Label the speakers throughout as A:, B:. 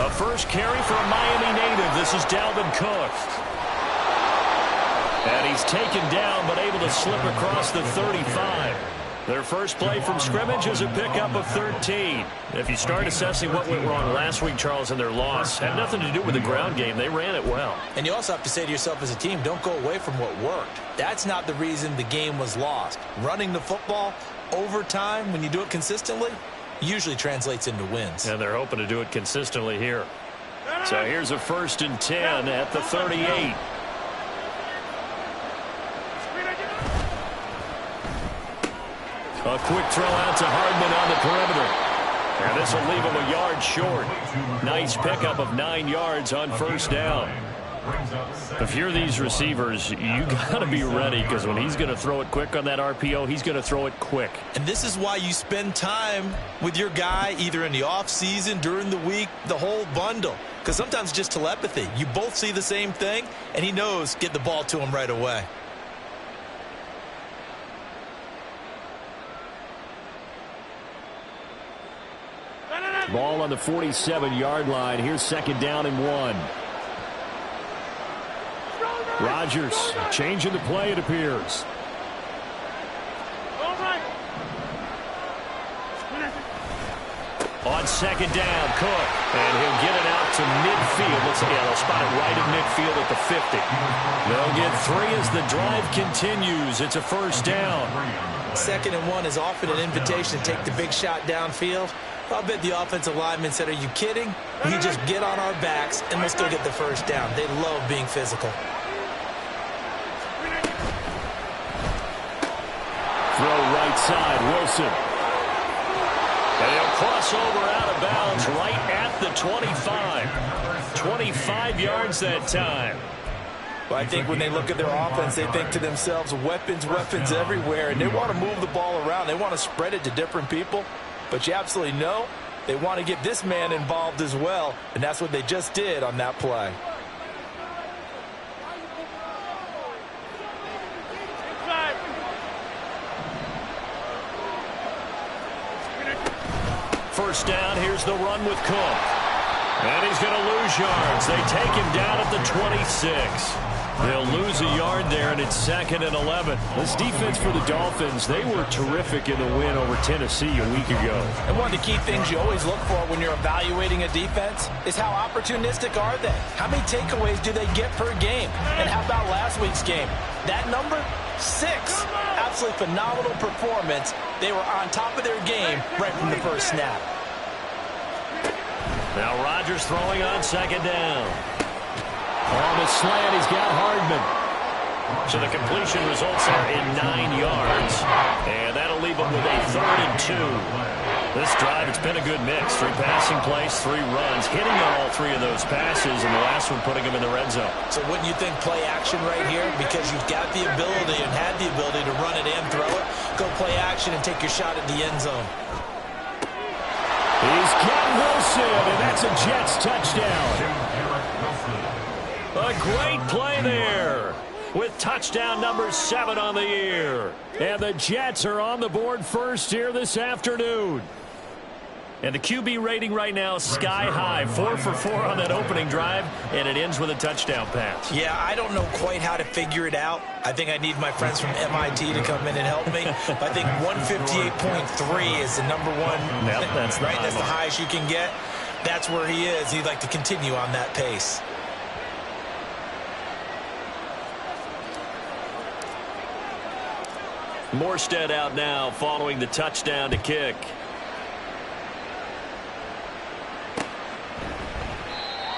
A: The first carry for a Miami native. This is Dalvin Cook. And he's taken down, but able to slip across the 35. Their first play from scrimmage is a pickup of 13. If you start assessing what went wrong last week, Charles, in their loss, had nothing to do with the ground game. They ran it well.
B: And you also have to say to yourself as a team, don't go away from what worked. That's not the reason the game was lost. Running the football over time, when you do it consistently, usually translates into wins.
A: And they're hoping to do it consistently here. So here's a 1st and 10 at the 38. A quick throw out to Hardman on the perimeter. And this will leave him a yard short. Nice pickup of 9 yards on 1st down. If you're these receivers, you got to be ready, because when he's going to throw it quick on that RPO, he's going to throw it quick.
B: And this is why you spend time with your guy either in the offseason, during the week, the whole bundle. Because sometimes it's just telepathy. You both see the same thing, and he knows get the ball to him right away.
A: Ball on the 47-yard line. Here's 2nd down and 1. Rodgers changing the play, it appears. On 2nd down, Cook. And he'll get it out to midfield. Let's see, they'll spot it right at midfield at the 50. They'll get 3 as the drive continues. It's a 1st down.
B: 2nd and 1 is often an invitation to take the big shot downfield. I'll bet the offensive lineman said, are you kidding? We just get on our backs and we'll still get the 1st down. They love being physical.
A: Throw right side, Wilson. And he'll cross over out of bounds right at the 25. 25 yards that time.
B: Well, I think when they look at their offense, they think to themselves, weapons, weapons everywhere, and they want to move the ball around. They want to spread it to different people. But you absolutely know they want to get this man involved as well, and that's what they just did on that play.
A: First down, here's the run with Cook. And he's going to lose yards. They take him down at the 26. They'll lose a yard there, and it's 2nd and 11. This defense for the Dolphins, they were terrific in the win over Tennessee a week ago.
B: And one of the key things you always look for when you're evaluating a defense is how opportunistic are they? How many takeaways do they get per game? And how about last week's game? That number, 6. Absolutely phenomenal performance. They were on top of their game right from the first snap.
A: Now Rodgers throwing on 2nd down. On the slant, he's got Hardman. So the completion results are in 9 yards. And that'll leave him with a 3rd and 2. This drive, it's been a good mix. 3 passing plays, 3 runs. Hitting on all 3 of those passes, and the last one putting him in the red zone.
B: So wouldn't you think play action right here? Because you've got the ability and had the ability to run it and throw it. Go play action and take your shot at the end zone.
A: He's got Wilson, and that's a Jets touchdown. A great play there with touchdown number 7 on the year. And the Jets are on the board first here this afternoon. And the QB rating right now, sky high. 4 for 4 on that opening drive, and it ends with a touchdown pass.
B: Yeah, I don't know quite how to figure it out. I think I need my friends from MIT to come in and help me. I think 158.3 is the number 1.
A: Yep, that's
B: right. That's the highest you can get. That's where he is. He'd like to continue on that pace.
A: Morstead out now following the touchdown to kick.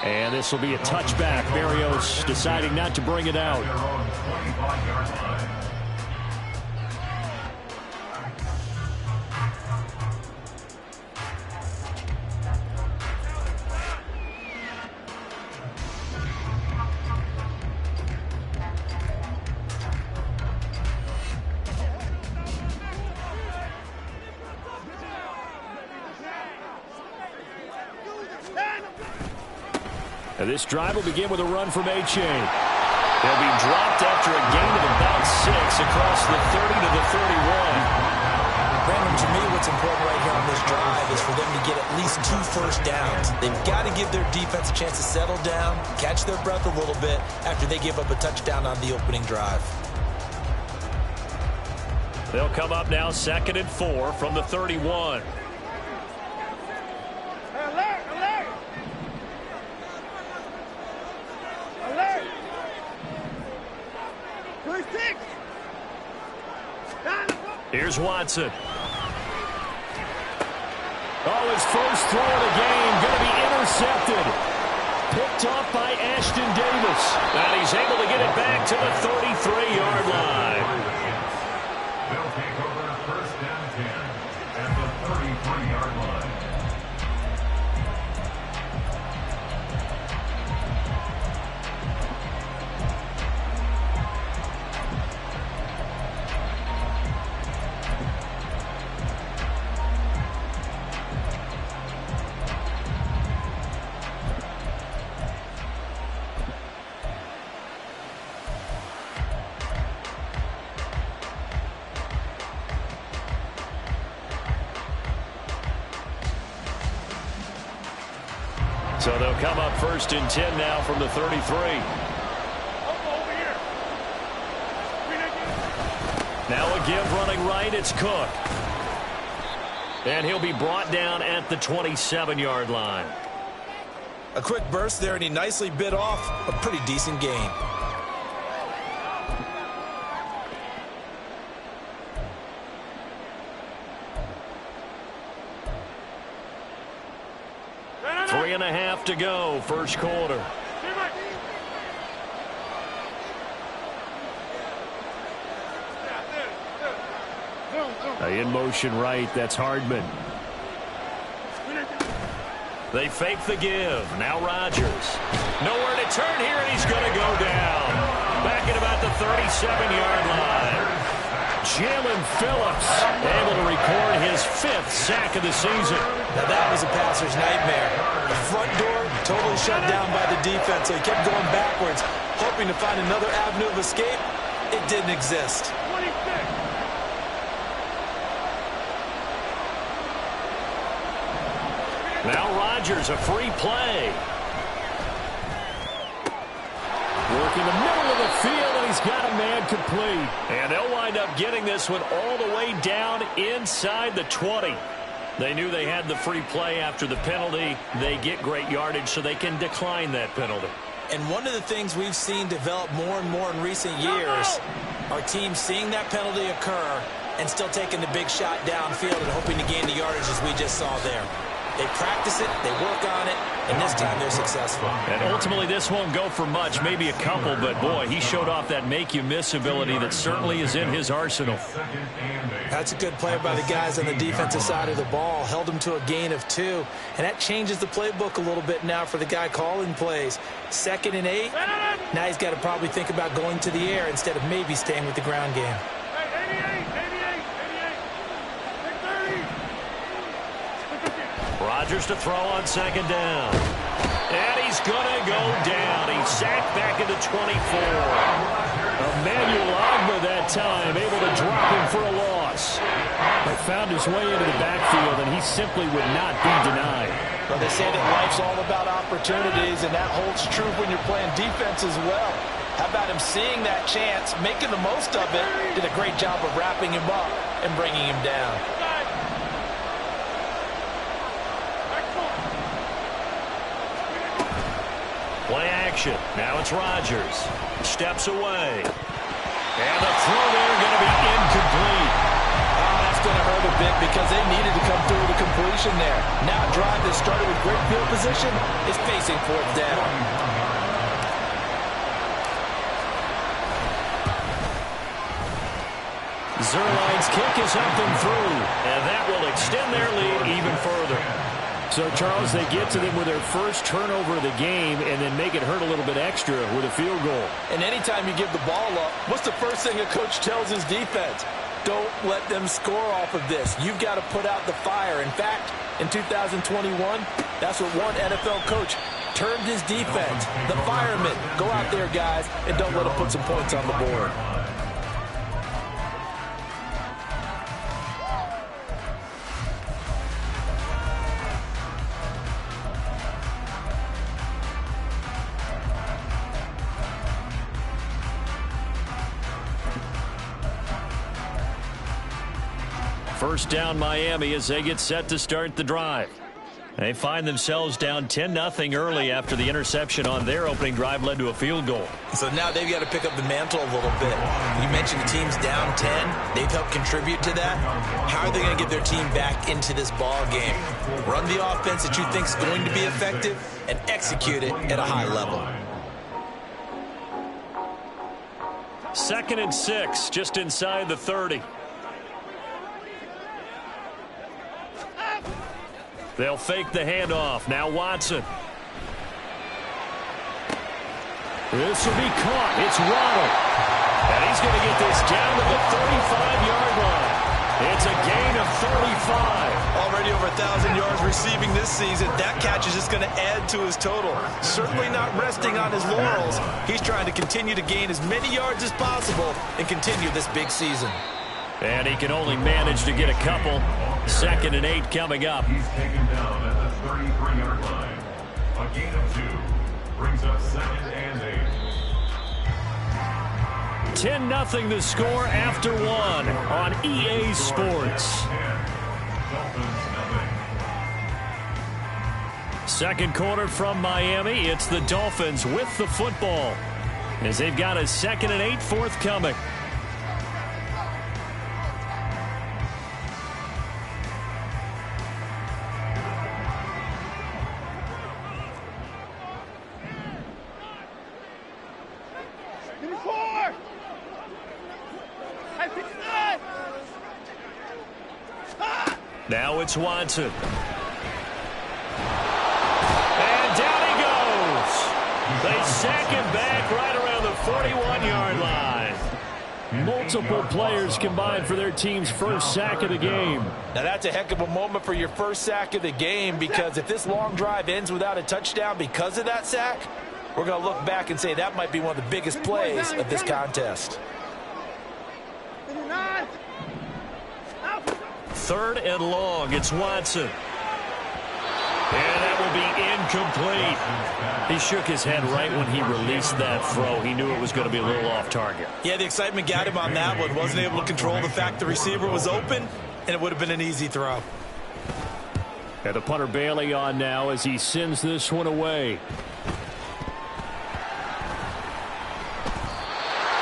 A: And this will be a touchback. Berrios deciding not to bring it out. And this drive will begin with a run from H.A. They'll be dropped after a gain of about 6 across the 30 to the 31.
B: Brandon, To me, what's important right here on this drive is for them to get at least 2 first downs. They've got to give their defense a chance to settle down, catch their breath a little bit after they give up a touchdown on the opening drive.
A: They'll come up now 2nd and 4 from the 31. Here's Watson. Oh, his first throw of the game going to be intercepted. Picked off by Ashton Davis. And he's able to get it back to the 33-yard line.
C: They'll take over first down 10 at the 33-yard line.
A: So they'll come up 1st and 10 now from the 33. Now a give running right, it's Cook. And he'll be brought down at the 27-yard line.
B: A quick burst there, and he nicely bit off a pretty decent gain.
A: Three and a half to go, first quarter. In motion right, that's Hardman. They fake the give. Now Rodgers. Nowhere to turn here, and he's going to go down. Back at about the 37-yard line. Jalen Phillips able to record his 5th sack of the season.
B: Now that was a passer's nightmare. The front door totally shut down by the defense, so he kept going backwards, hoping to find another avenue of escape. It didn't exist.
A: Now Rodgers, a free play. Working the middle of the field, and he's got a man complete. And they'll wind up getting this one all the way down inside the 20. They knew they had the free play after the penalty. They get great yardage, so they can decline that penalty.
B: And one of the things we've seen develop more and more in recent years are teams seeing that penalty occur and still taking the big shot downfield and hoping to gain the yardage as we just saw there. They practice it, they work on it, and this time they're successful.
A: And ultimately, this won't go for much, maybe a couple, but boy, he showed off that make-you-miss ability that certainly is in his arsenal.
B: That's a good play by the guys on the defensive side of the ball. Held him to a gain of 2, and that changes the playbook a little bit now for the guy calling plays. 2nd and 8, now he's got to probably think about going to the air instead of maybe staying with the ground game.
A: Rodgers to throw on 2nd down. And he's going to go down. He's sacked back at the 24. Emmanuel Ogbah that time, able to drop him for a loss. But found his way into the backfield, and he simply would not be denied.
B: Well, they say that life's all about opportunities, and that holds true when you're playing defense as well. How about him seeing that chance, making the most of it, did a great job of wrapping him up and bringing him down.
A: Play action. Now it's Rodgers. Steps away. And the throw there going to be incomplete.
B: Oh, that's going to hurt a bit because they needed to come through with a completion there. Now a drive that started with great field position is facing 4th down.
A: Zerline's kick is up and through. And that will extend their lead even further. So, Charles, they get to them with their first turnover of the game and then make it hurt a little bit extra with a field goal.
B: And anytime you give the ball up, what's the first thing a coach tells his defense? Don't let them score off of this. You've got to put out the fire. In fact, in 2021, that's what one NFL coach termed his defense. The firemen. Go out there, guys, and don't let them put some points on the board.
A: First down Miami as they get set to start the drive. They find themselves down 10-0 early after the interception on their opening drive led to a field goal.
B: So now they've got to pick up the mantle a little bit. You mentioned the team's down 10. They've helped contribute to that. How are they going to get their team back into this ball game? Run the offense that you think is going to be effective and execute it at a high level.
A: 2nd and 6, just inside the 30. They'll fake the handoff. Now Watson. This will be caught. It's Waddle. And he's going to get this down to the 35-yard line. It's a gain of 35.
B: Already over 1,000 yards receiving this season. That catch is just going to add to his total. Certainly not resting on his laurels. He's trying to continue to gain as many yards as possible and continue this big season.
A: And he can only manage to get a couple. 2nd and 8 coming up.
C: He's taken down at the 33-yard line. A gain of 2 brings up 2nd and 8.
A: 10-0 the score after 1 on EA Sports. Second quarter from Miami. It's the Dolphins with the football as they've got a 2nd and 8 forthcoming. Now it's Watson. And down he goes. They sack him back right around the 41-yard line. Multiple players combined for their team's first sack of the game.
B: Now that's a heck of a moment for your first sack of the game, because if this long drive ends without a touchdown because of that sack, we're going to look back and say that might be one of the biggest plays of this contest.
A: 3rd and long. It's Watson. And that will be incomplete. He shook his head right when he released that throw. He knew it was going to be a little off target.
B: Yeah, the excitement got him on that one. Wasn't able to control the fact the receiver was open, and it would have been an easy throw.
A: And the punter Bailey on now as he sends this one away.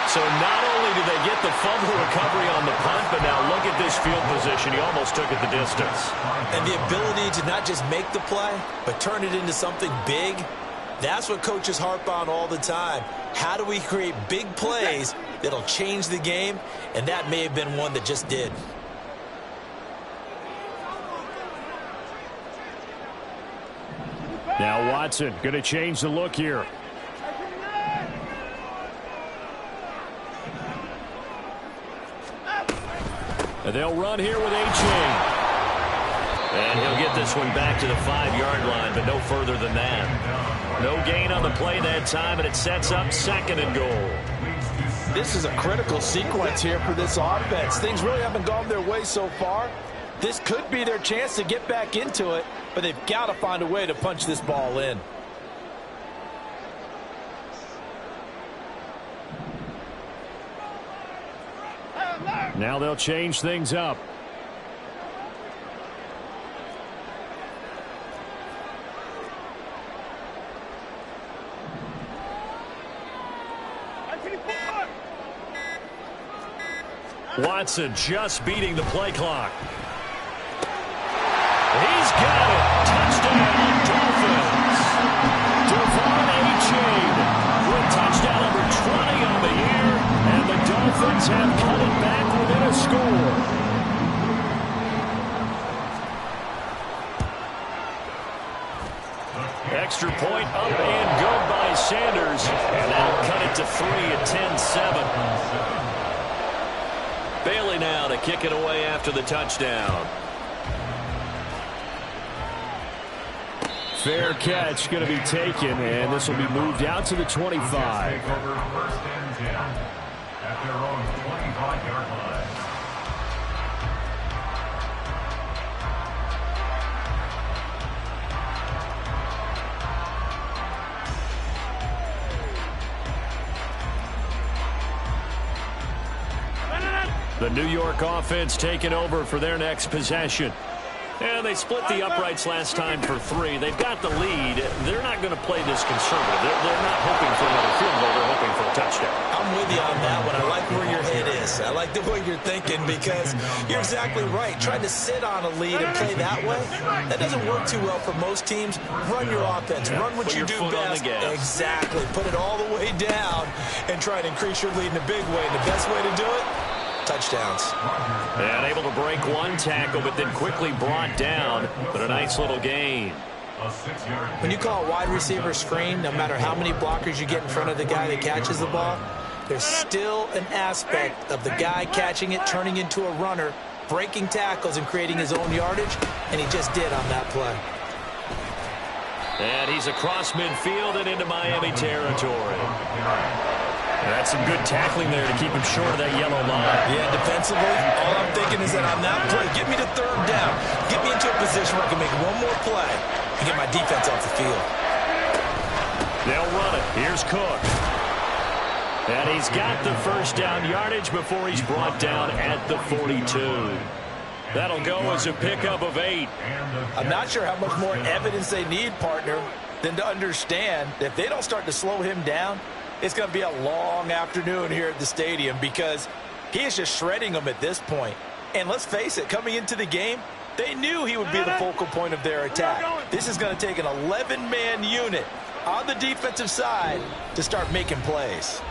A: So not only did they get the fumble recovery on the punt, but now look at this field position. He almost took it the distance.
B: And the ability to not just make the play, but turn it into something big, that's what coaches harp on all the time. How do we create big plays that'll change the game? And that may have been one that just did.
A: Now Watson going to change the look here. And they'll run here with A-Chain. And he'll get this one back to the 5-yard line, but no further than that. No gain on the play that time, and it sets up 2nd and goal.
B: This is a critical sequence here for this offense. Things really haven't gone their way so far. This could be their chance to get back into it, but they've got to find a way to punch this ball in.
A: Now they'll change things up. Watson just beating the play clock. He's got it. Touchdown, Dolphins. Devon A-Chain with touchdown number 20 on the year, and the Dolphins have cut it back within a score. Extra point up and good by Sanders, and that'll cut it to 3 at 10-7. Bailey now to kick it away after the touchdown. Fair catch going to be taken, and this will be moved out to the 25.
C: Take over 1st and 10 at their own 25-yard line.
A: The New York offense taking over for their next possession. And they split the uprights last time for 3. They've got the lead. They're not going to play this conservative. They're not hoping for another field goal. They're hoping for a touchdown.
B: I'm with you on that one. I like where your head is. I like the way you're thinking because you're exactly right. Trying to sit on a lead and play that way, that doesn't work too well for most teams. Run your offense. Run what you do best. Exactly. Put it all the way down and try to increase your lead in a big way. And the best way to do it, touchdowns.
A: And able to break one tackle, but then quickly brought down. But a nice little gain.
B: When you call a wide receiver screen, no matter how many blockers you get in front of the guy that catches the ball, there's still an aspect of the guy catching it, turning into a runner, breaking tackles and creating his own yardage, and he just did on that play.
A: And he's across midfield and into Miami territory. That's some good tackling there to keep him short of that yellow line.
B: Yeah, defensively, all I'm thinking is that on that play, get me to 3rd down. Get me into a position where I can make one more play and get my defense off the field.
A: They'll run it. Here's Cook. And he's got the first down yardage before he's brought down at the 42. That'll go as a pickup of 8.
B: I'm not sure how much more evidence they need, partner, than to understand that if they don't start to slow him down, it's going to be a long afternoon here at the stadium because he is just shredding them at this point. And let's face it, coming into the game, they knew he would be the focal point of their attack. This is going to take an 11-man unit on the defensive side to start making plays.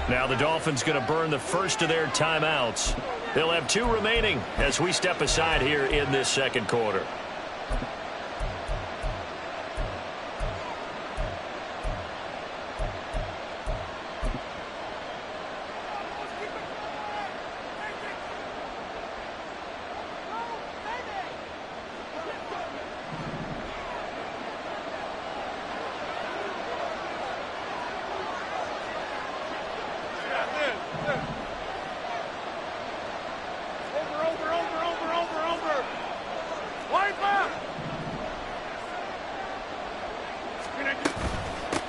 A: Now the Dolphins going to burn the first of their timeouts. They'll have 2 remaining as we step aside here in this second quarter.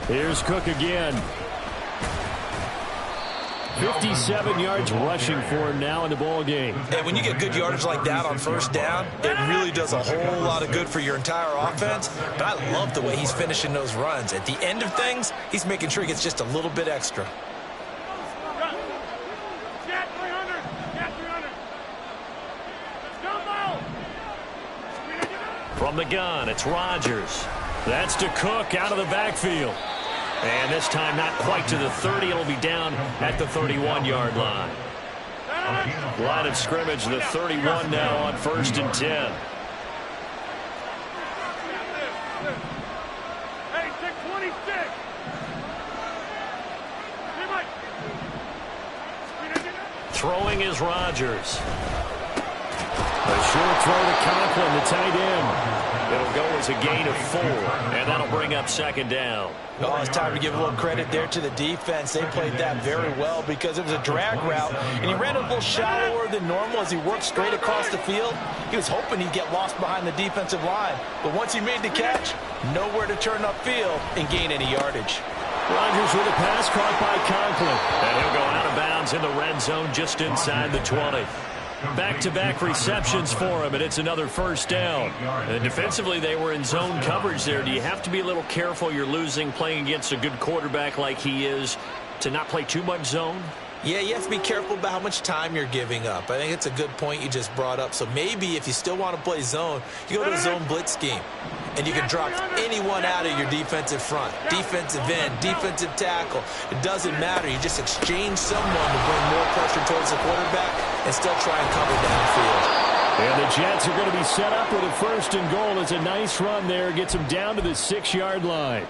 A: Here's Cook again. 57 yards rushing for him now in the ball game.
B: And when you get good yardage like that on 1st down, it really does a whole lot of good for your entire offense. But I love the way he's finishing those runs. At the end of things, he's making sure he gets just a little bit extra.
A: From the gun, it's Rodgers. That's to Cook out of the backfield. And this time not quite to the 30. It'll be down at the 31-yard line. Line of scrimmage, the 31 now on 1st and 10. Throwing is Rodgers. A short throw to Conklin, the tight end. It'll go as a gain of 4, and that'll bring up 2nd down.
B: Oh, it's time to give a little credit there to the defense. They played that very well because it was a drag route, and he ran a little shallower than normal as he worked straight across the field. He was hoping he'd get lost behind the defensive line, but once he made the catch, nowhere to turn upfield and gain any yardage.
A: Rodgers with a pass caught by Conklin, and he'll go out of bounds in the red zone just inside the 20. Back-to-back receptions for him, and it's another 1st down. And defensively, they were in zone coverage there. Do you have to be a little careful? You're losing playing against a good quarterback like he is to not play too much zone?
B: Yeah, you have to be careful about how much time you're giving up. I think it's a good point you just brought up. So maybe if you still want to play zone, you go to a zone blitz scheme. And you can drop anyone out of your defensive front. Defensive end, defensive tackle. It doesn't matter. You just exchange someone to bring more pressure towards the quarterback and still try and cover downfield.
A: And the Jets are going to be set up with a 1st and goal. It's a nice run there. Gets them down to the 6-yard line.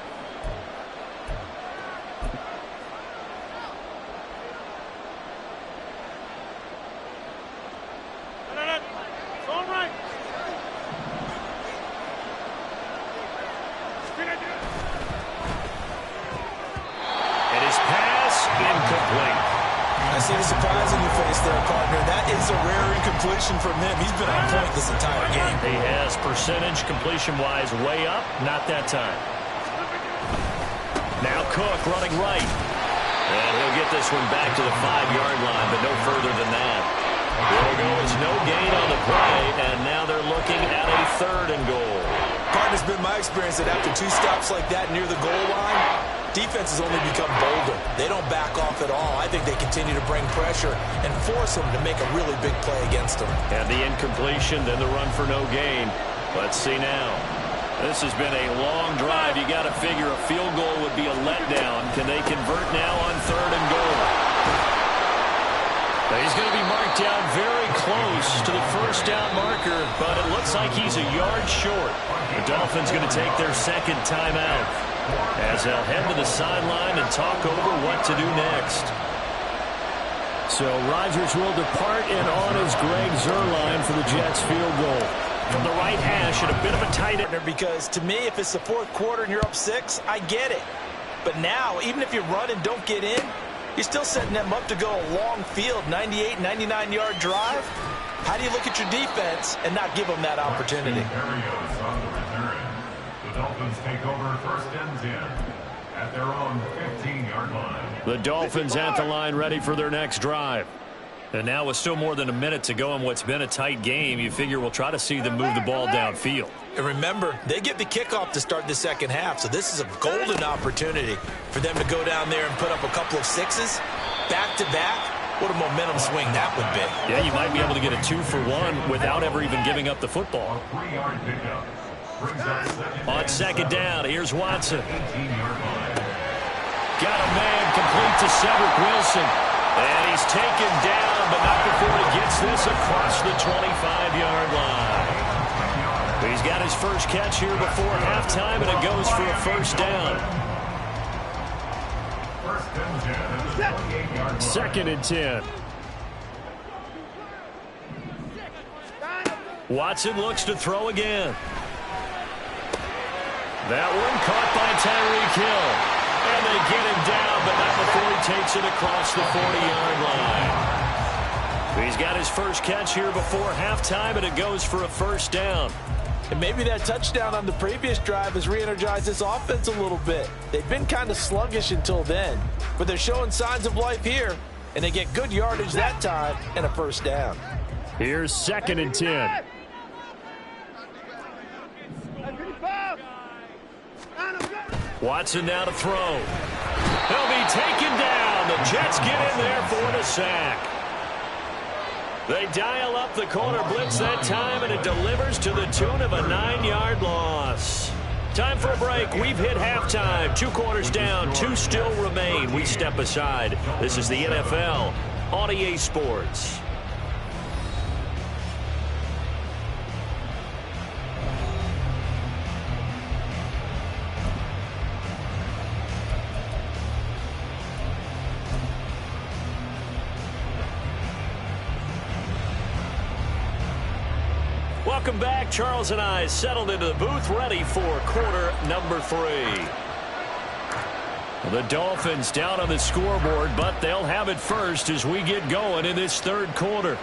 B: See the surprise in your face there, partner. That is a rare incompletion from him. He's been on point this entire game.
A: He has percentage completion-wise way up. Not that time. Now Cook running right. And he'll get this one back to the 5-yard line, but no further than that. Field goal is no gain on the play, and now they're looking at a 3rd and goal.
B: Partner's been my experience that after 2 stops like that near the goal line, defenses only become bolder. They don't back off at all. I think they continue to bring pressure and force them to make a really big play against them.
A: And the incompletion, then the run for no gain. Let's see now. This has been a long drive. You got to figure a field goal would be a letdown. Can they convert now on 3rd and goal? He's going to be marked down very close to the first down marker, but it looks like he's a yard short. The Dolphins going to take their 2nd timeout as they'll head to the sideline and talk over what to do next. So Rodgers will depart, and on is Greg Zuerlein for the Jets field goal. From the right hash and a bit of a tight end.
B: Because to me, if it's the 4th quarter and you're up 6, I get it. But now, even if you run and don't get in, you're still setting them up to go a long field, 98, 99-yard drive. How do you look at your defense and not give them that opportunity?
C: The Dolphins take over 1st and 10 at their own 15-yard line.
A: The Dolphins at the line, ready for their next drive. And now with still more than a minute to go in what's been a tight game, you figure we'll try to see them move the ball downfield.
B: And remember, they get the kickoff to start the 2nd half, so this is a golden opportunity for them to go down there and put up a couple of 6s back-to-back. What a momentum swing that would be.
A: Yeah, you might be able to get a 2-for-1 without ever even giving up the football.
C: A 3-yard pickup brings up 2nd
A: On 2nd down, here's Watson. Got a man complete to Cedric Wilson. And he's taken down, but not before he gets this across the 25-yard line. He's got his first catch here before halftime, and it goes for a 1st down. 2nd and 10. Watson looks to throw again. That one caught by Tyreek Hill. And they get him down, but not before he takes it across the 40-yard line. He's got his first catch here before halftime, and it goes for a 1st down.
B: And maybe that touchdown on the previous drive has re-energized this offense a little bit. They've been kind of sluggish until then, but they're showing signs of life here, and they get good yardage that time and a 1st down.
A: Here's 2nd and 10. Watson now to throw. He'll be taken down. The Jets get in there for the sack. They dial up the corner blitz that time, and it delivers to the tune of a 9-yard loss. Time for a break. We've hit halftime. 2 quarters down. 2 still remain. We step aside. This is the NFL on EA Sports. Welcome back. Charles and I settled into the booth, ready for quarter number 3. The Dolphins down on the scoreboard, but they'll have it first as we get going in this 3rd quarter.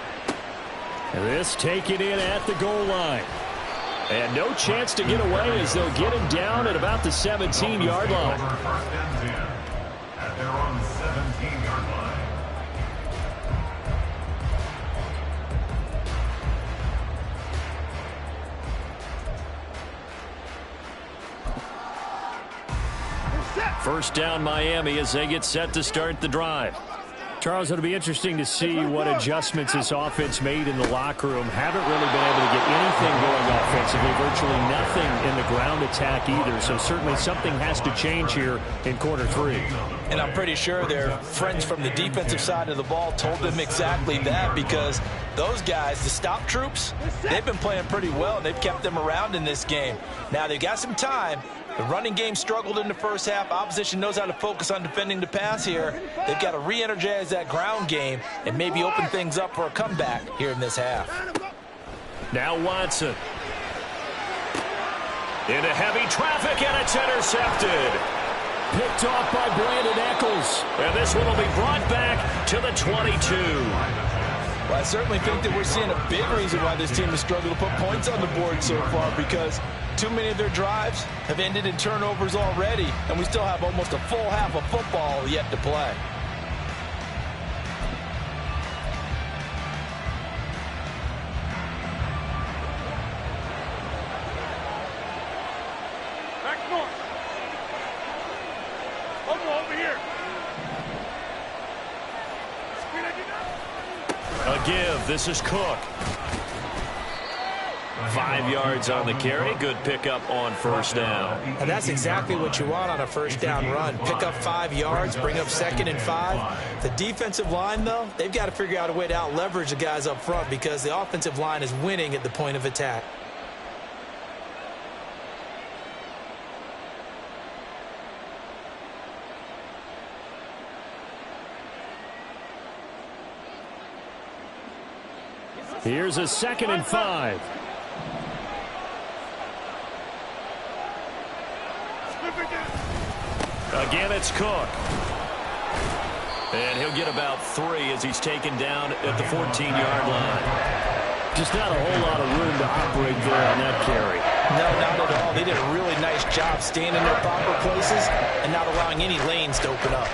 A: This taken in at the goal line. And no chance to get away as they'll get him down at about the 17-yard line.
C: 1st and 10 at their own 17-yard line.
A: First down Miami as they get set to start the drive. Charles, it'll be interesting to see what adjustments this offense made in the locker room. Haven't really been able to get anything going offensively, virtually nothing in the ground attack either. So certainly something has to change here in quarter 3.
B: And I'm pretty sure their friends from the defensive side of the ball told them exactly that, because those guys, the stop troops, they've been playing pretty well. They've kept them around in this game. Now they've got some time. The running game struggled in the first half. Opposition knows how to focus on defending the pass here. They've got to re-energize that ground game and maybe open things up for a comeback here in this half.
A: Now Watson. Into heavy traffic, and it's intercepted. Picked off by Brandon Eccles. And this one will be brought back to the 22.
B: Well, I certainly think that we're seeing a big reason why this team has struggled to put points on the board so far, because too many of their drives have ended in turnovers already, and we still have almost a full half of football yet to play.
D: Over here.
A: A give. This is Cook. 5 yards on the carry. Good pickup on first down.
B: And that's exactly what you want on a first down run. Pick up 5 yards, bring up 2nd and 5. The defensive line, though, they've got to figure out a way to out-leverage the guys up front because the offensive line is winning at the point of attack.
A: Here's a 2nd and 5. Again, it's Cook. And he'll get about 3 as he's taken down at the 14-yard line. Just not a whole lot of room to operate there on that carry.
B: No, not at all. They did a really nice job staying in their proper places and not allowing any lanes to open up.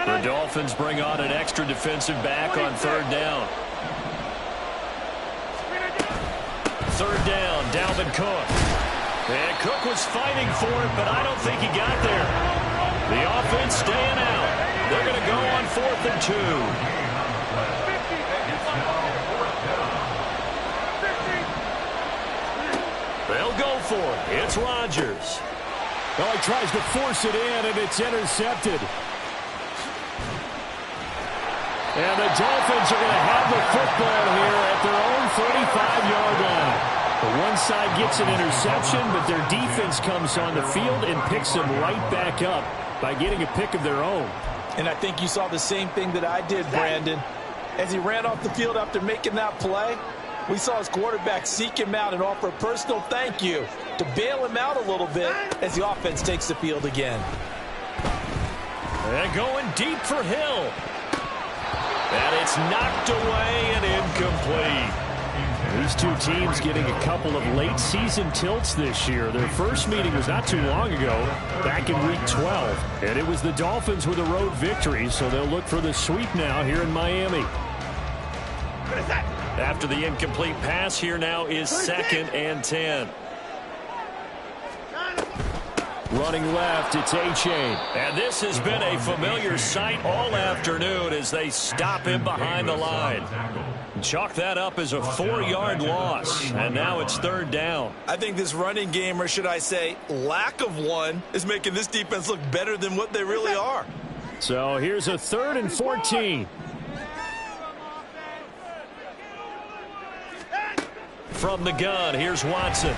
A: The Dolphins bring on an extra defensive back on 3rd down. 3rd down, Dalvin Cook. And Cook was fighting for it, but I don't think he got there. The offense staying out. They're going to go on 4th and 2. They'll go for it. It's Rodgers.
D: Oh, he tries to force it in, and it's intercepted. And the Dolphins are going to have the football here at their own 35-yard line. The one side gets an interception, but their defense comes on the field and picks them right back up by getting a pick of their own.
B: And I think you saw the same thing that I did, Brandon. As he ran off the field after making that play, we saw his quarterback seek him out and offer a personal thank you to bail him out a little bit as the offense takes the field again.
A: And going deep for Hill. And it's knocked away and incomplete.
D: These two teams getting a couple of late-season tilts this year. Their first meeting was not too long ago, back in Week 12. And it was the Dolphins with a road victory, so they'll look for the sweep now here in Miami.
A: After the incomplete pass, here now is 2nd and 10.
D: Running left, it's A-Chain.
A: And this has been a familiar sight all afternoon as they stop him behind the line. Chalk that up as a 4-yard loss, and now it's 3rd down.
B: I think this running game, or should I say lack of one, is making this defense look better than what they really are.
D: So here's a 3rd and 14.
A: From the gun, here's Watson.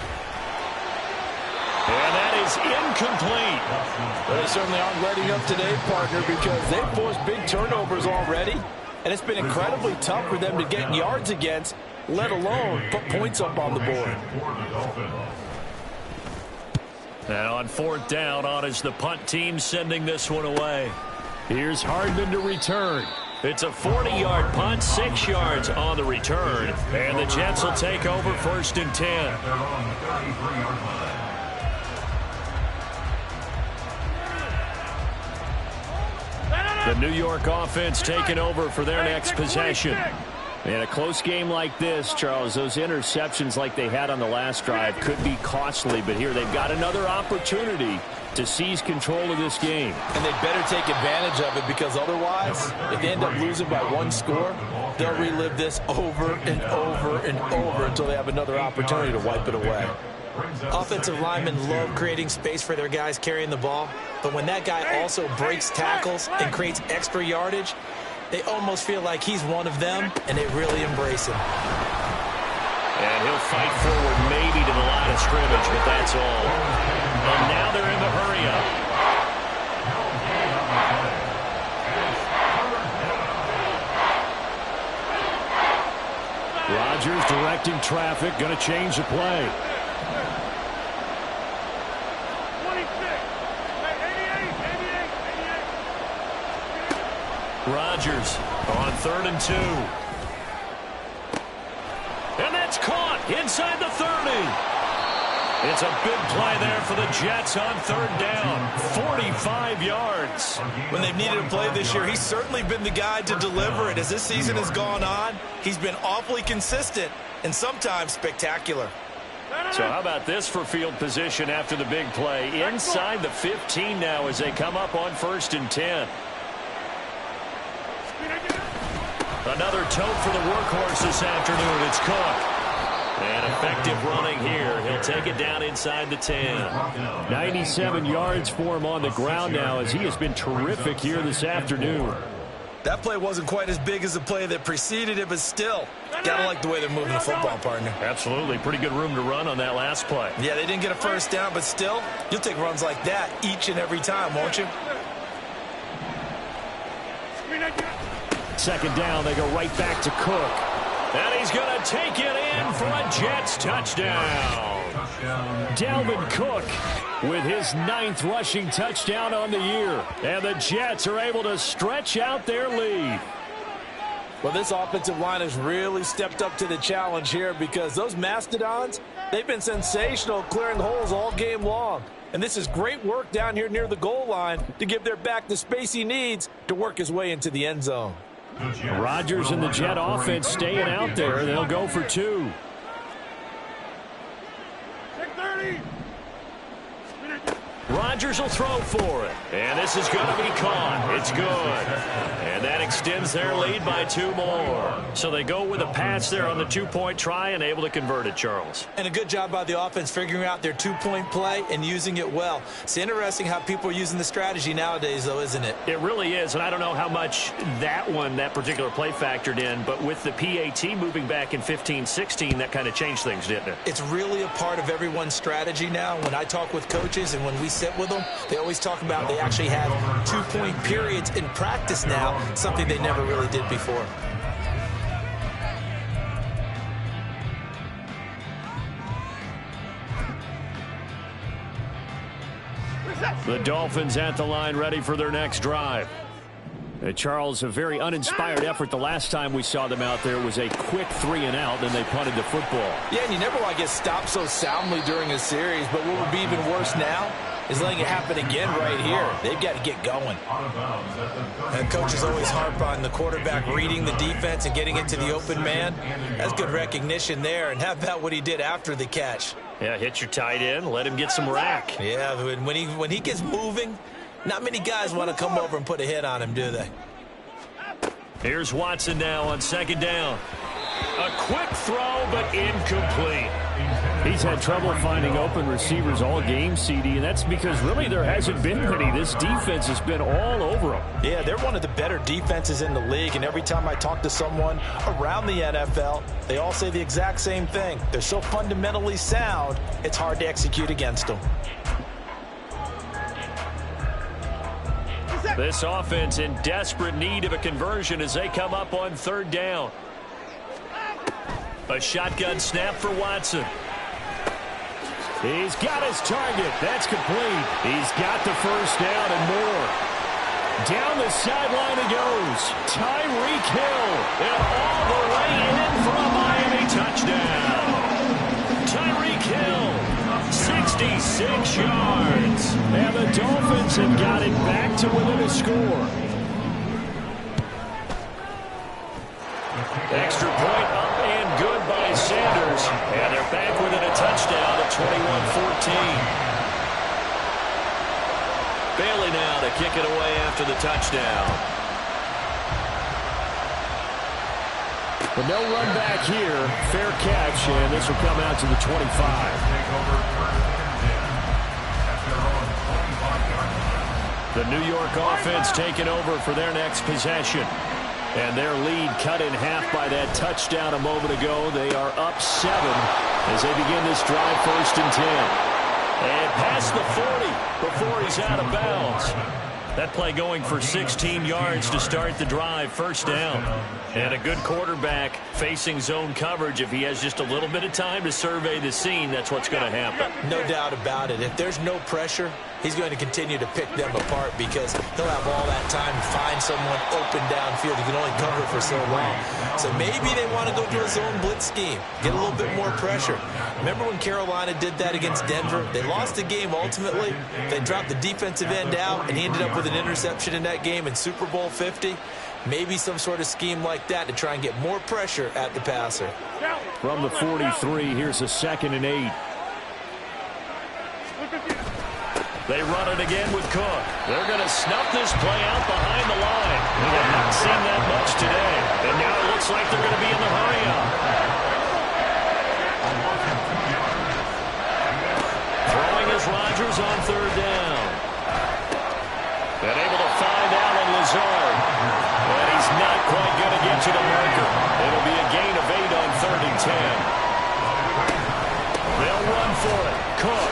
A: And that is incomplete.
B: Well, they certainly aren't letting up today, partner, because they've forced big turnovers already. And it's been incredibly tough for them to get yards against, let alone put points up on the board.
A: And on 4th down, on is the punt team sending this one away.
D: Here's Hardman to return.
A: It's a 40-yard punt, 6 yards on the return. And the Jets will take over 1st and 10. The New York offense taking over for their next possession.
D: In a close game like this, Charles, those interceptions like they had on the last drive could be costly, but here they've got another opportunity to seize control of this game.
B: And they better take advantage of it, because otherwise, if they end up losing by 1 score, they'll relive this over and over and over until they have another opportunity to wipe it away. Offensive linemen love creating space for their guys carrying the ball, but when that guy also breaks tackles and creates extra yardage, they almost feel like he's one of them, and they really embrace him.
A: And he'll fight forward maybe to the line of scrimmage, but that's all. And now they're in the hurry-up.
D: Rodgers directing traffic, going to change the play.
A: Rodgers on 3rd and 2. And that's caught inside the 30. It's a big play there for the Jets on 3rd down. 45 yards.
B: When they've needed a play this year, he's certainly been the guy to deliver it. As this season has gone on, he's been awfully consistent and sometimes spectacular.
A: So how about this for field position after the big play? Inside the 15 now as they come up on 1st and 10. Another tote for the workhorse this afternoon. It's Cook. And effective running here. He'll take it down inside the 10. 97 yards for him on the ground now as he has been terrific here this afternoon.
B: That play wasn't quite as big as the play that preceded it, but still, gotta like the way they're moving the football, partner.
A: Absolutely. Pretty good room to run on that last play.
B: Yeah, they didn't get a first down, but still, you'll take runs like that each and every time, won't you?
A: 2nd down, they go right back to Cook. And he's going to take it in for a Jets touchdown. Dalvin Cook with his 9th rushing touchdown on the year. And the Jets are able to stretch out their lead.
B: Well, this offensive line has really stepped up to the challenge here because those Mastodons, they've been sensational clearing holes all game long. And this is great work down here near the goal line to give their back the space he needs to work his way into the end zone.
A: Rodgers and the Jet offense staying out there. They'll go for 2. Rodgers will throw for it. And this is going to be caught. It's good. And that extends their lead by 2 more. So they go with a pass there on the 2-point try and able to convert it, Charles.
B: And a good job by the offense figuring out their 2-point play and using it well. It's interesting how people are using the strategy nowadays, though, isn't it?
A: It really is. And I don't know how much that particular play factored in. But with the PAT moving back in 15-16, that kind of changed things, didn't it?
B: It's really a part of everyone's strategy now. When I talk with coaches and when we sit with them, they always talk about they actually have 2-point periods in practice now, something they never really did before.
A: The Dolphins at the line ready for their next drive. Charles, a very uninspired effort the last time we saw them out there. It was a quick 3-and-out, then they punted the football.
B: Yeah, and you never want to get stopped so soundly during a series, but what would be even worse now is letting it happen again right here. They've got to get going. And coaches always harp on the quarterback reading the defense and getting it to the open man. That's good recognition there. And how about what he did after the catch?
A: Yeah, hit your tight end, let him get some rack.
B: Yeah, when he gets moving, not many guys want to come over and put a hit on him, do they?
A: Here's Watson now on 2nd down. A quick throw, but incomplete. He's had trouble finding open receivers all game, CD, and that's because really there hasn't been many. This defense has been all over them.
B: Yeah, they're one of the better defenses in the league, and every time I talk to someone around the NFL, they all say the exact same thing. They're so fundamentally sound, it's hard to execute against them.
A: This offense in desperate need of a conversion as they come up on 3rd down. A shotgun snap for Watson. He's got his target. That's complete. He's got the first down and more. Down the sideline he goes. Tyreek Hill. And all the way in for a Miami touchdown. Tyreek Hill, 66 yards. And the Dolphins have got it back to within a score. Extra point up and good by Sanders. And they're back within a touchdown at 21-14. Bailey now to kick it away after the touchdown. But no run back here. Fair catch, and this will come out to the 25. The New York offense taking over for their next possession. And their lead cut in half by that touchdown a moment ago. They are up 7 as they begin this drive 1st and 10. And past the 40 before he's out of bounds. That play going for 16 yards to start the drive, 1st down. And a good quarterback facing zone coverage. If he has just a little bit of time to survey the scene, that's what's going to happen.
B: No doubt about it. If there's no pressure, he's going to continue to pick them apart because he'll have all that time to find someone open downfield. He can only cover for so long. So maybe they want to go to a zone blitz scheme, get a little bit more pressure. Remember when Carolina did that against Denver? They lost the game ultimately. They dropped the defensive end out, and he ended up with an interception in that game in Super Bowl 50. Maybe some sort of scheme like that to try and get more pressure at the passer.
D: From the 43, here's a 2nd and 8.
A: They run it again with Cook. They're going to snuff this play out behind the line. We have not seen that much today. And now it looks like they're going to be in the hurry-up. Throwing is Rodgers on 3rd down. And able to find Allen Lazard. And he's not quite going to get to the marker. It'll be a gain of 8 on 3rd and 10. They'll run for it. Cook.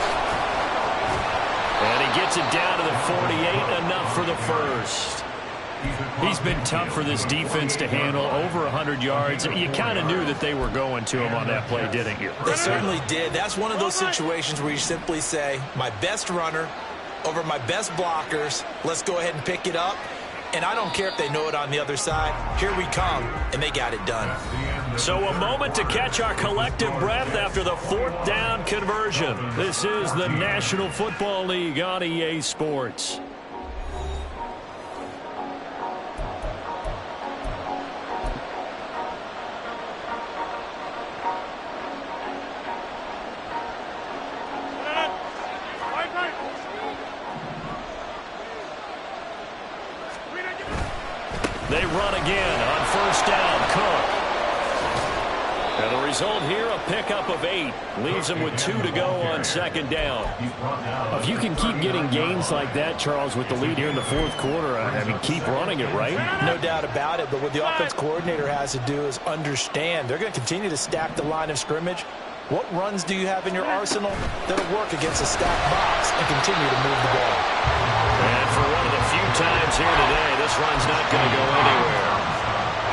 A: And he gets it down to the 48, enough for the first. He's been tough for this defense to handle, over 100 yards. You kind of knew that they were going to him on that play, didn't you?
B: They certainly did. That's one of those situations where you simply say, my best runner over my best blockers, let's go ahead and pick it up. And I don't care if they know it on the other side. Here we come, and they got it done.
A: So a moment to catch our collective breath after the 4th down conversion. This is the National Football League on EA Sports. They run again on 1st down. Cook. And the result here, a pickup of 8. Leaves them with 2 to go on 2nd down.
D: If you can keep getting gains like that, Charles, with the lead here in the 4th quarter, I mean, keep running it, right?
B: No doubt about it, but what the offense coordinator has to do is understand. They're going to continue to stack the line of scrimmage. What runs do you have in your arsenal that'll work against a stacked box and continue to move the ball?
A: And for one of the few times here today, this run's not going to go anywhere.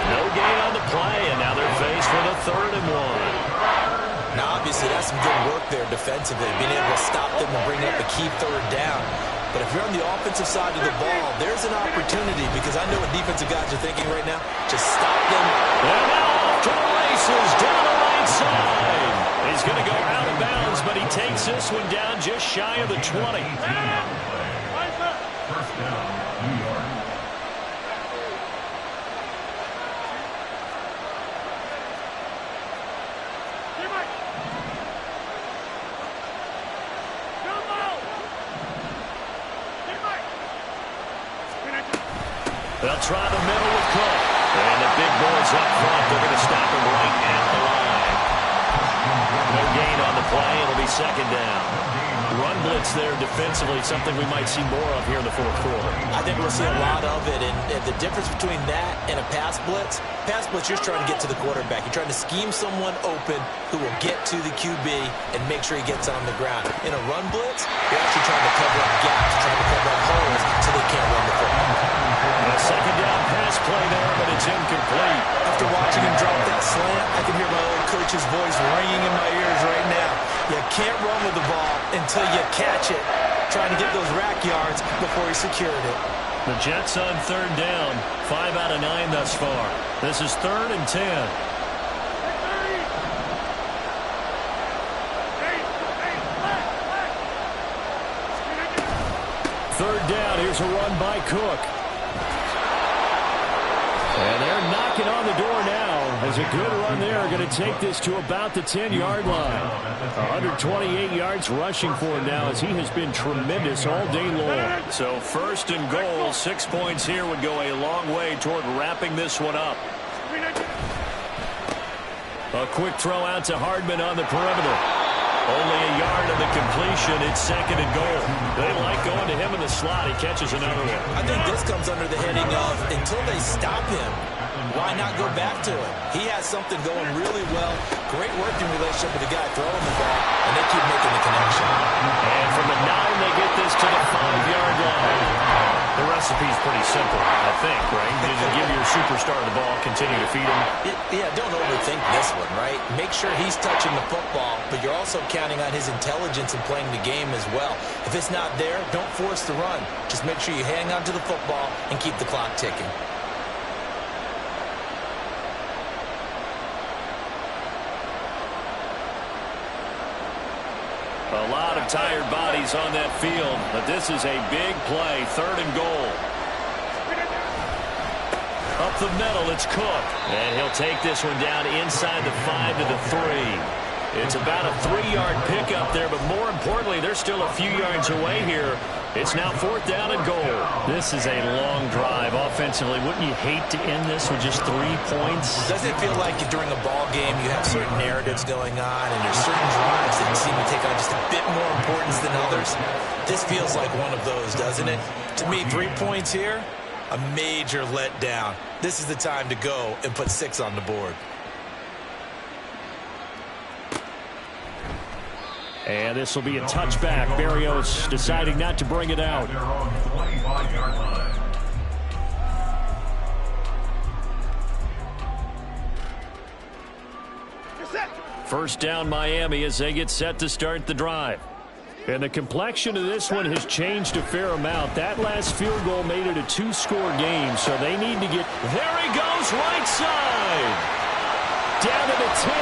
A: No gain on the play, and now they're faced with a 3rd and 1.
B: Now, obviously, that's some good work there defensively, being able to stop them and bring up a key 3rd down. But if you're on the offensive side of the ball, there's an opportunity, because I know what defensive guys are thinking right now. Just stop them.
A: And now off to the races down the right side. He's going to go out of bounds, but he takes this one down just shy of the 20.
C: First down, New York.
A: They'll try the middle with Cook. And the big boys up front, they're going to stop him right at the line. No gain on the play. It'll be 2nd down. Run blitz there defensively, something we might see more of here in the 4th quarter.
B: I think we'll see a lot of it, and the difference between that and a pass blitz, you're just trying to get to the quarterback. You're trying to scheme someone open who will get to the QB and make sure he gets on the ground. In a run blitz, you're actually trying to cover up gaps, trying to cover up holes so they can't run the football.
A: And a 2nd down pass play there, but it's incomplete.
B: After watching him drop that slant, I can hear my old coach's voice ringing in my ears right now. You can't run with the ball until you catch it, trying to get those rack yards before he secured it.
A: The Jets on 3rd down, 5 out of 9 thus far. This is 3rd and 10. Third down, here's a run by Cook. And they're knocking on the door now. As a good run there, going to take this to about the 10-yard line. 128 yards rushing for him now, as he has been tremendous all day long. So 1st and goal, 6 points here would go a long way toward wrapping this one up. A quick throw out to Hardman on the perimeter. Only a yard of the completion. It's 2nd and goal. They like going to him in the slot. He catches another one.
B: I think this comes under the heading of, until they stop him, why not go back to him? He has something going really well. Great working relationship with the guy throwing the ball, and they keep making the connection.
A: And from the 9, they get this to the 5-yard line. The recipe's pretty simple, I think, right? You give your superstar the ball,
D: continue to feed him.
B: Yeah, don't overthink this one, right? Make sure he's touching the football, but you're also counting on his intelligence in playing the game as well. If it's not there, don't force the run. Just make sure you hang on to the football and keep the clock ticking.
A: A lot of tired bodies on that field, but this is a big play, 3rd and goal. Up the middle, it's Cook. And he'll take this one down inside the 5 to the 3. It's about a 3-yard pickup there, but more importantly, they're still a few yards away here. It's now 4th down and goal. This is a long drive offensively. Wouldn't you hate to end this with just 3 points?
B: Does it feel like during a ball game you have certain narratives going on and there's certain drives that seem to take on just a bit more importance than others? This feels like one of those, doesn't it? To me, 3 points here, a major letdown. This is the time to go and put 6 on the board.
A: And this will be a touchback. Berrios deciding not to bring it out.
C: They're on 25-yard line.
A: First down Miami as they get set to start the drive. And the complexion of this one has changed a fair amount. That last field goal made it a 2-score game, so they need to get... There he goes, right side! Down to the 10.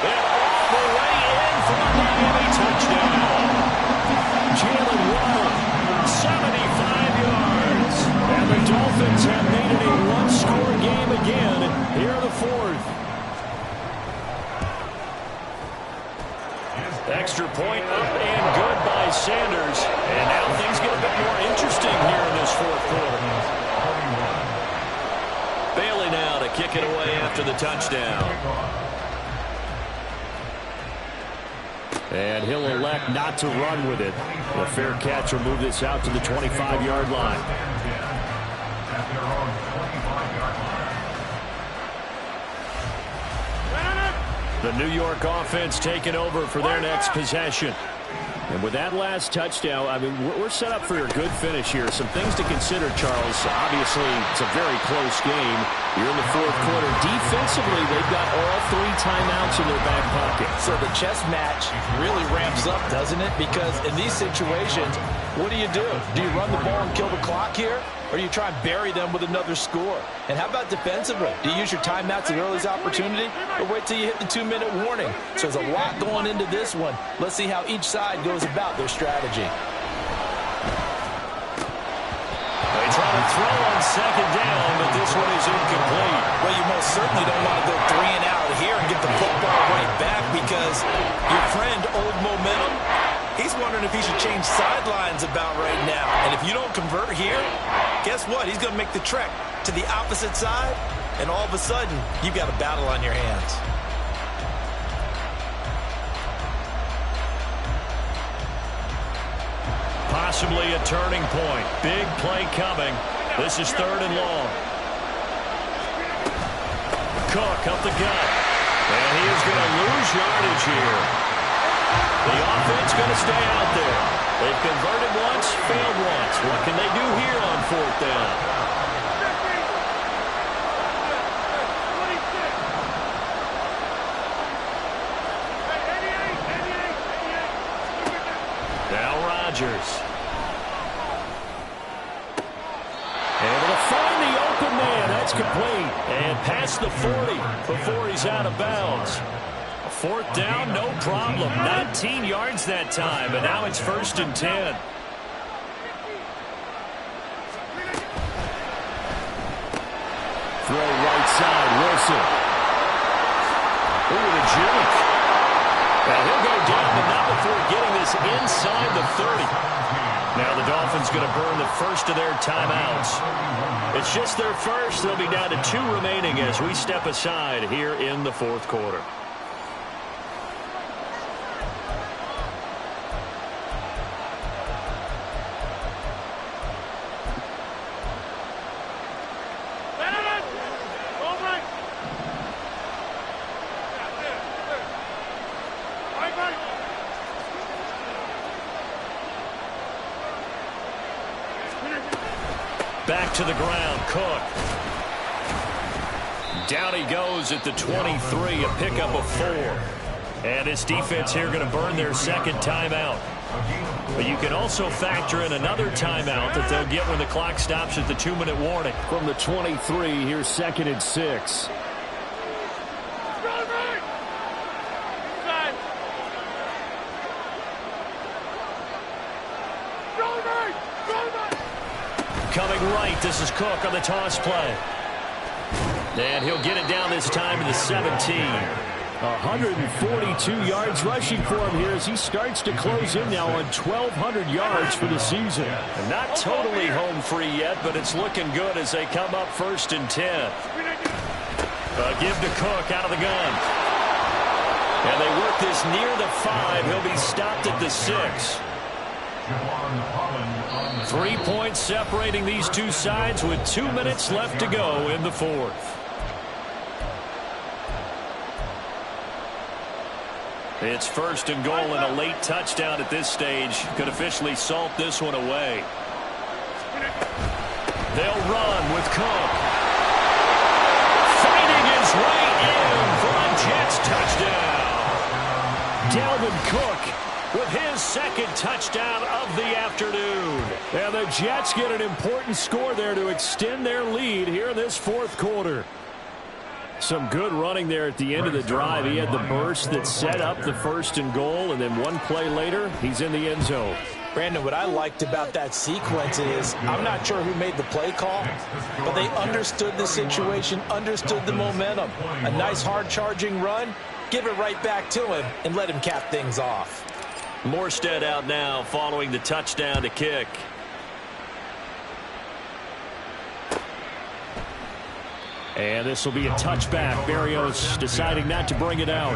A: And all the way in for a Miami touchdown. Jalen Waddle, 75 yards. And the Dolphins have made it a 1-score game again here in the 4th. Extra point up and good by Sanders. And now things get a bit more interesting here in this 4th quarter. Bailey now to kick it away after the touchdown. And he'll elect not to run with it. The fair catch will move this out to the 25-yard line. The New York offense taking over for their next possession. And with that last touchdown, I mean, we're set up for a good finish here. Some things to consider, Charles. Obviously, it's a very close game. You're in the 4th quarter. Defensively, they've got all 3 timeouts in their back pocket.
B: So the chess match really ramps up, doesn't it? Because in these situations, what do? Do you run the ball and kill the clock here? Or do you try and bury them with another score? And how about defensively? Do you use your timeouts at earliest opportunity? Or wait till you hit the 2-minute warning? So there's a lot going into this one. Let's see how each side goes about their strategy.
A: They try to throw on 2nd down, but this one is incomplete.
B: Well, you most certainly don't want to go 3 and out here and get the football right back because your friend, Old Momentum, he's wondering if he should change sidelines about right now. And if you don't convert here, guess what? He's going to make the trek to the opposite side, and all of a sudden, you've got a battle on your hands.
A: Possibly a turning point. Big play coming. This is 3rd and long. Cook up the gut. And he is going to lose yardage here. The offense going to stay out there. They've converted once, failed once. What can they do here on 4th down? Now Rodgers. Able to find the open man. That's complete. And past the 40 before he's out of bounds. 4th down, no problem. 19 yards that time, and now it's 1st and 10. Throw right side, Wilson. Ooh, the juke. And he'll go down, but not before getting this inside the 30. Now the Dolphins going to burn the first of their timeouts. It's just their first. They'll be down to 2 remaining as we step aside here in the 4th quarter. Back to the ground, Cook. Down he goes at the 23, a pickup of 4. And this defense here going to burn their second timeout. But you can also factor in another timeout that they'll get when the clock stops at the 2-minute warning.
D: From the 23, here's 2nd and 6.
A: Coming right, this is Cook on the toss play. And he'll get it down this time to the 17.
D: 142 yards rushing for him here as he starts to close in now on 1,200 yards for the season.
A: And not totally home free yet, but it's looking good as they come up 1st and 10. Give to Cook out of the gun. And they work this near the 5. He'll be stopped at the 6. 3 points separating these two sides with 2 minutes left to go in the 4th. It's 1st and goal and a late touchdown at this stage. Could officially salt this one away. They'll run with Cook. Fighting his way in for a Jets touchdown.
D: Dalvin Cook
A: with his 2nd touchdown of the afternoon.
D: And the Jets get an important score there to extend their lead here in this 4th quarter. Some good running there at the end of the drive. He had the burst that set up the 1st and goal, and then one play later, he's in the end zone.
B: Brandon, what I liked about that sequence is I'm not sure who made the play call, but they understood the situation, understood the momentum. A nice hard-charging run, give it right back to him, and let him cap things off.
A: Morstead out now following the touchdown to kick.
D: And this will be a touchback. Berrios deciding not to bring it out.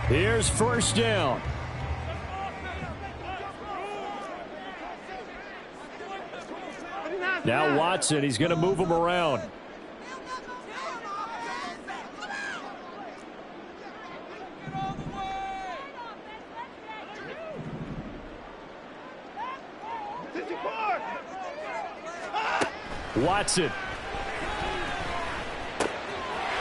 D: Here's 1st down. Now Watson, he's going to move him around. Watson.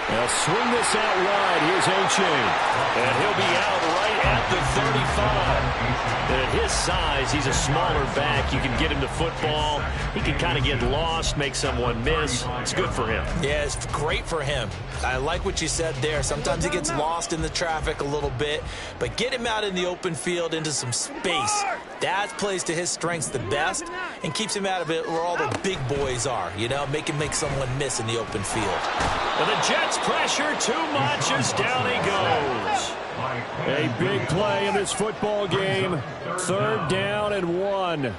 D: They'll swing this out wide. Here's A-Chain.
A: And he'll be out right at the 35. And at his size, he's a smaller back. You can get him to football. He can kind of get lost, make someone miss. It's good for him.
B: Yeah, it's great for him. I like what you said there. Sometimes he gets lost in the traffic a little bit, but get him out in the open field into some space. That plays to his strengths the best and keeps him out of it where all the big boys are, you know, make him make someone miss in the open field.
A: And the Jets pressure too much as down he goes.
D: A big play in this football game. 3rd down and 1.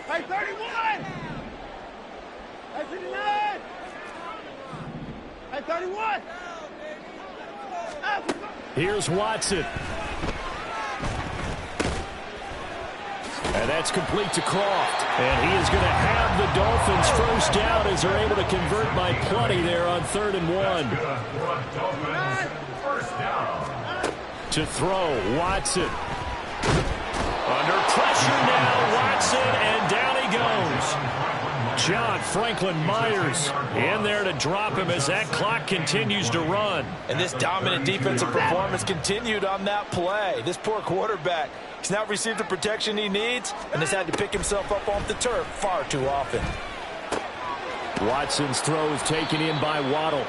E: Hey, 31! Hey, 59! Hey, 31!
D: Here's Watson. And that's complete to Croft. And he is going to have the Dolphins 1st down as they're able to convert by plenty there on 3rd and 1. To throw, Watson.
A: Under pressure now, Watson, and down he goes.
D: John Franklin Myers in there to drop him as that clock continues to run.
B: And this dominant defensive performance continued on that play. This poor quarterback, he's not received the protection he needs and has had to pick himself up off the turf far too often.
D: Watson's throw is taken in by Waddle.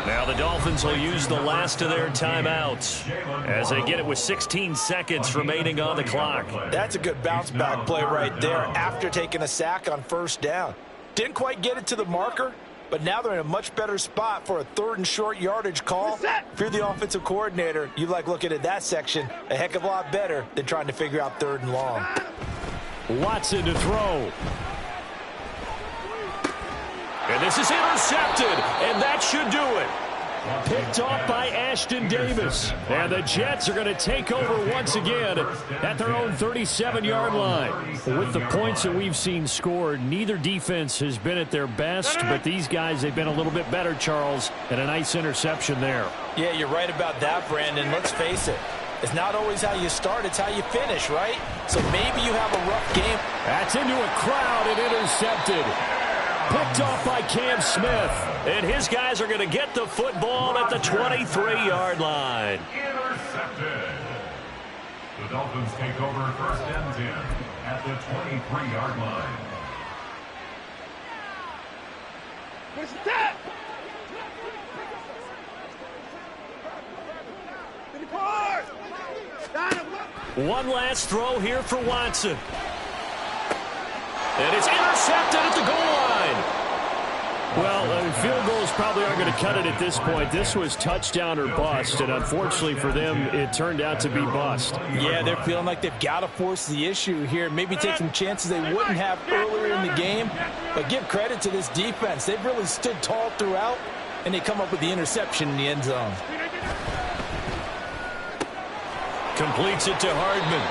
A: Now the Dolphins will use the last of their timeouts as they get it with 16 seconds remaining on the clock.
B: That's a good bounce back play right there after taking a sack on 1st down. Didn't quite get it to the marker, but now they're in a much better spot for a 3rd and short yardage call. If you're the offensive coordinator, you like looking at that section a heck of a lot better than trying to figure out 3rd and long.
D: Watson to throw.
A: And this is intercepted, and that should do it.
D: Picked off by Ashton Davis. And the Jets are going to take over once again at their own 37-yard line. With the points that we've seen scored, neither defense has been at their best, but these guys, they've been a little bit better, Charles, and a nice interception there.
B: Yeah, you're right about that, Brandon. Let's face it. It's not always how you start, it's how you finish, right? So maybe you have a rough game.
A: That's into a crowd and intercepted. Picked off by Cam Smith. And his guys are going to get the football at the 23-yard line.
C: Intercepted. The Dolphins take over first and 10 at the 23-yard line.
E: Push that!
A: One last throw here for Watson. And it's intercepted at the goal line.
D: Well, field goals probably aren't going to cut it at this point. This was touchdown or bust, and unfortunately for them, it turned out to be bust.
B: Yeah, they're feeling like they've got to force the issue here. Maybe take some chances they wouldn't have earlier in the game. But give credit to this defense. They've really stood tall throughout, and they come up with the interception in the end zone.
A: Completes it to Hardman.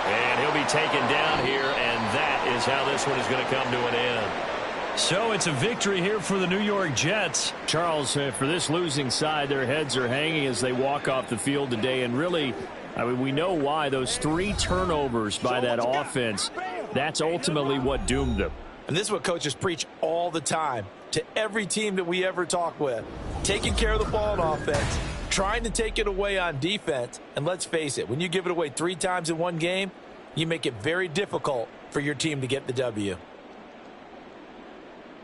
A: And he'll be taken down here, and that is how this one is going to come to an end. So it's a victory here for the New York Jets.
D: Charles, for this losing side, their heads are hanging as they walk off the field today. And really, I mean, we know why. Those 3 turnovers by that offense, that's ultimately what doomed them.
B: And this is what coaches preach all the time to every team that we ever talk with. Taking care of the ball on offense, trying to take it away on defense. And let's face it, when you give it away 3 times in one game, you make it very difficult for your team to get the W.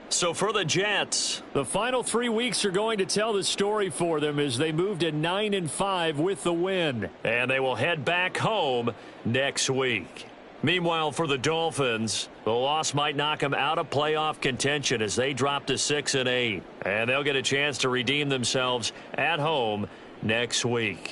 A: So for the Jets,
D: the final 3 weeks are going to tell the story for them as they move to 9-5 with the win.
A: And they will head back home next week. Meanwhile, for the Dolphins, the loss might knock them out of playoff contention as they drop to 6-8. And they'll get a chance to redeem themselves at home next week.